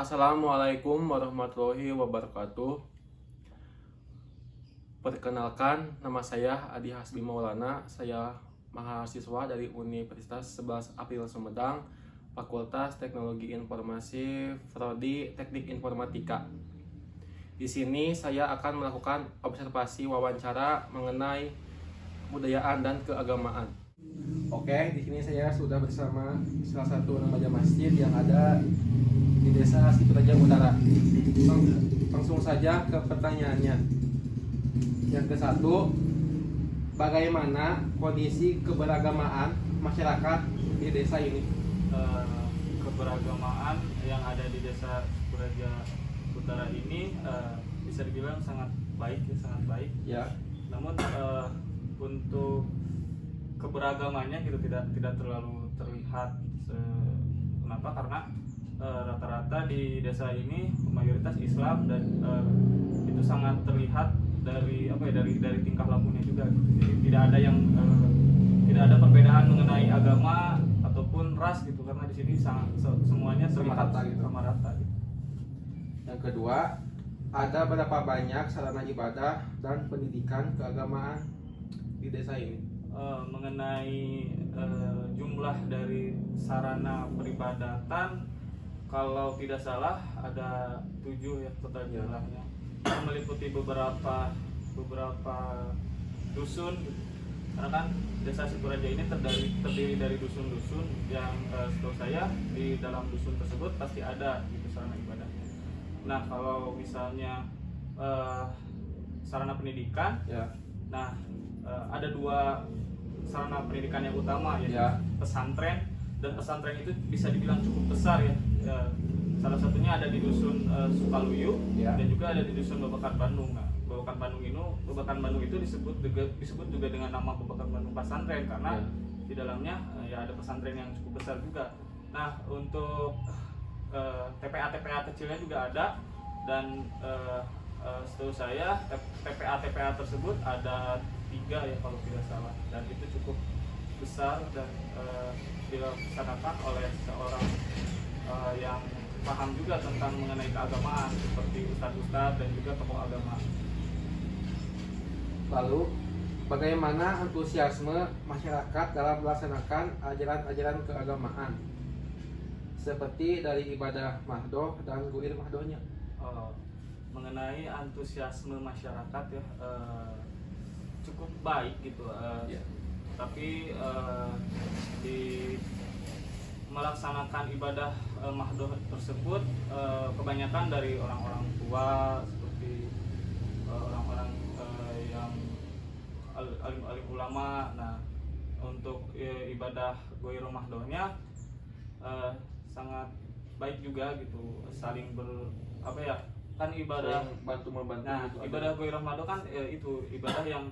Assalamualaikum warahmatullahi wabarakatuh. Perkenalkan, nama saya Adi Hasbi Maulana. Saya mahasiswa dari Universitas 11 April Sumedang, Fakultas Teknologi Informasi, Prodi Teknik Informatika. Di sini saya akan melakukan observasi wawancara mengenai kebudayaan dan keagamaan. Oke, di sini saya sudah bersama salah satu remaja masjid yang ada di Desa Situreja Utara. Langsung saja ke pertanyaannya. Yang ke satu, bagaimana kondisi keberagamaan masyarakat di desa ini? Keberagamaan yang ada di Desa Situreja Utara ini bisa dibilang sangat baik, sangat baik. Ya. Namun untuk keberagamannya gitu tidak terlalu terlihat. Kenapa? Karena rata-rata di desa ini mayoritas Islam dan itu sangat terlihat dari tingkah lakunya juga. Jadi tidak ada perbedaan mengenai agama ataupun ras gitu, karena di sini semuanya Sama terlihat rata gitu. sama rata gitu. Yang kedua, ada berapa banyak sarana ibadah dan pendidikan keagamaan di desa ini? Mengenai jumlah dari sarana peribadatan, kalau tidak salah ada 7 ya total jumlahnya, meliputi beberapa dusun gitu. Karena kan Desa Situreja ini terdiri dari dusun-dusun yang setahu saya di dalam dusun tersebut pasti ada gitu sarana ibadahnya. Nah, kalau misalnya sarana pendidikan, Ya. nah ada 2 sarana pendidikan yang utama, yaitu Ya. pesantren, dan pesantren itu bisa dibilang cukup besar ya. Salah satunya ada di dusun Sukaluyu, Ya. dan juga ada di dusun Babakan Bandung. Nah, Babakan Bandung itu disebut juga dengan nama Babakan Bandung Pesantren karena Ya. di dalamnya ya ada pesantren yang cukup besar juga. Nah, untuk TPA kecilnya juga ada, dan setahu saya TPA tersebut ada 3 ya kalau tidak salah, dan itu cukup besar dan dilaksanakan oleh seorang yang paham juga tentang mengenai keagamaan seperti ustadz-ustadz dan juga tokoh agama. Lalu, bagaimana antusiasme masyarakat dalam melaksanakan ajaran-ajaran keagamaan seperti dari ibadah mahdoh dan guir mahdohnya? Mengenai antusiasme masyarakat ya, cukup baik gitu. Ya. Tapi di melaksanakan ibadah mahdoh tersebut kebanyakan dari orang-orang tua, seperti orang-orang yang alim-alim ulama. Nah, untuk ibadah goiro mahdohnya sangat baik juga gitu, saling kan ibadah bantu membantu. Nah, gitu ibadah goiro mahdoh kan itu ibadah yang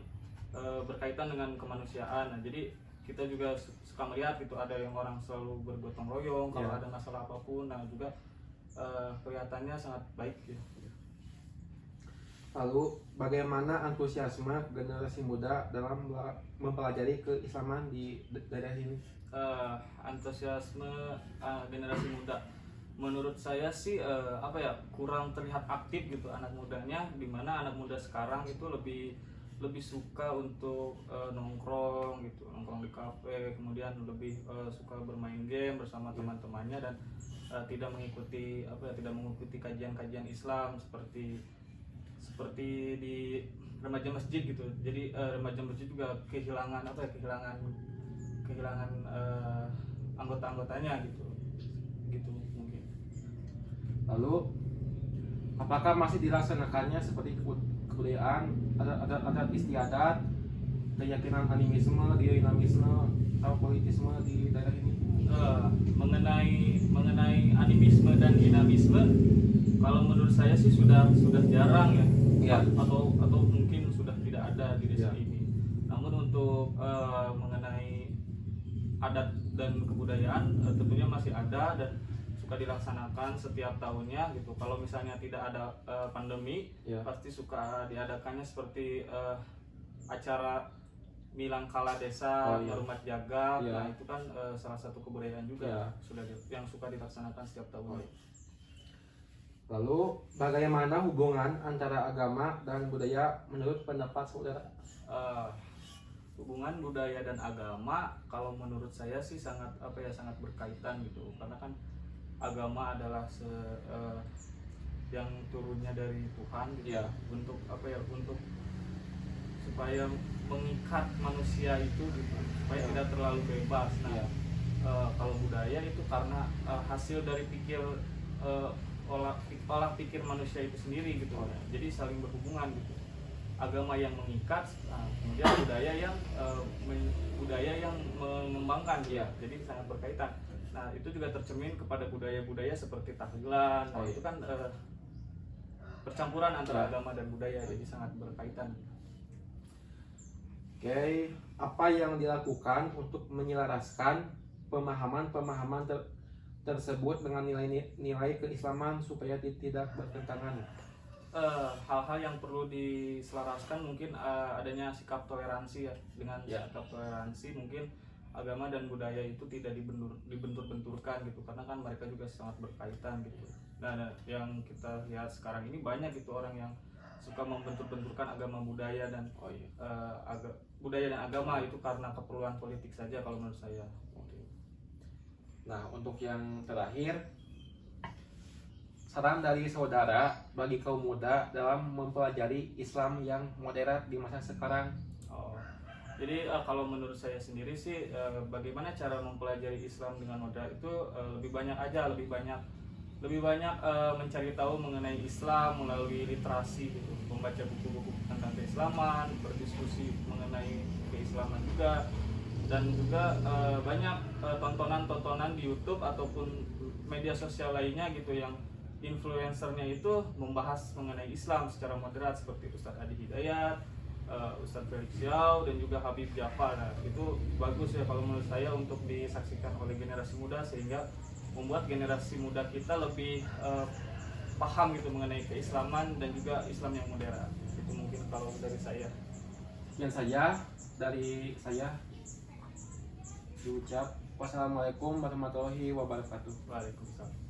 berkaitan dengan kemanusiaan. Nah, jadi kita juga suka melihat gitu, ada yang orang selalu bergotong royong kalau Ya. ada masalah apapun. Nah, juga kelihatannya sangat baik ya. Lalu, bagaimana antusiasme generasi muda dalam mempelajari keislaman di daerah ini? Antusiasme generasi muda, menurut saya sih kurang terlihat aktif gitu anak mudanya, dimana anak muda sekarang itu lebih suka untuk nongkrong di kafe, kemudian lebih suka bermain game bersama teman-temannya, dan tidak mengikuti kajian-kajian Islam seperti di remaja masjid gitu. Jadi remaja masjid juga kehilangan anggota-anggotanya gitu mungkin. Lalu, apakah masih dilaksanakannya seperti kebudayaan, adat istiadat, keyakinan animisme, dinamisme, atau politisme di daerah ini? Mengenai animisme dan dinamisme, kalau menurut saya sih sudah jarang ya, Ya. atau mungkin sudah tidak ada di desa Ya. ini. Namun untuk mengenai adat dan kebudayaan tentunya masih ada dan suka dilaksanakan setiap tahunnya gitu. Kalau misalnya tidak ada pandemi, Ya. pasti suka diadakannya seperti acara Milang Kala Desa, Iya. Rumah Jagat. Iya. Nah, itu kan salah satu kebudayaan juga Iya. yang suka dilaksanakan setiap tahun. Lalu bagaimana hubungan antara agama dan budaya menurut pendapat saudara? Eh, Hubungan budaya dan agama kalau menurut saya sih sangat sangat berkaitan gitu, karena kan agama adalah yang turunnya dari Tuhan gitu. Iya. Untuk untuk supaya mengikat manusia itu gitu, supaya Iya. tidak terlalu bebas. Nah, Iya. kalau budaya itu karena hasil dari olah pikir manusia itu sendiri gitu. Oh. Jadi saling berhubungan gitu. Agama yang mengikat, kemudian budaya yang mengembangkan gitu. Iya. Jadi sangat berkaitan. Nah, itu juga tercermin kepada budaya-budaya seperti tahlilan. Nah, Oh, iya. itu kan percampuran antara Iya. agama dan budaya, jadi sangat berkaitan. Oke, apa yang dilakukan untuk menyelaraskan pemahaman-pemahaman tersebut dengan nilai-nilai keislaman supaya tidak bertentangan? Hal-hal yang perlu diselaraskan mungkin adanya sikap toleransi ya. Dengan Ya. sikap toleransi mungkin agama dan budaya itu tidak dibentur-benturkan gitu, karena kan mereka juga sangat berkaitan gitu. Nah, yang kita lihat sekarang ini banyak gitu orang yang suka membentur-benturkan agama budaya dan Oh iya. budaya dan agama itu karena keperluan politik saja kalau menurut saya. Oke. Nah, untuk yang terakhir, saran dari saudara bagi kaum muda dalam mempelajari Islam yang modern di masa sekarang. Jadi kalau menurut saya sendiri sih bagaimana cara mempelajari Islam dengan modern itu lebih banyak mencari tahu mengenai Islam melalui literasi gitu, membaca buku-buku tentang keislaman, berdiskusi mengenai keislaman juga, dan juga banyak tontonan-tontonan di YouTube ataupun media sosial lainnya gitu yang influencernya itu membahas mengenai Islam secara moderat seperti Ustadz Adi Hidayat, Ustadz Felix Xiao, dan juga Habib Jafar. Nah, itu bagus ya kalau menurut saya untuk disaksikan oleh generasi muda, sehingga membuat generasi muda kita lebih paham gitu mengenai keislaman dan juga Islam yang modern. Itu mungkin kalau dari saya. Yang saja dari saya diucap wassalamualaikum warahmatullahi wabarakatuh. Waalaikumsalam.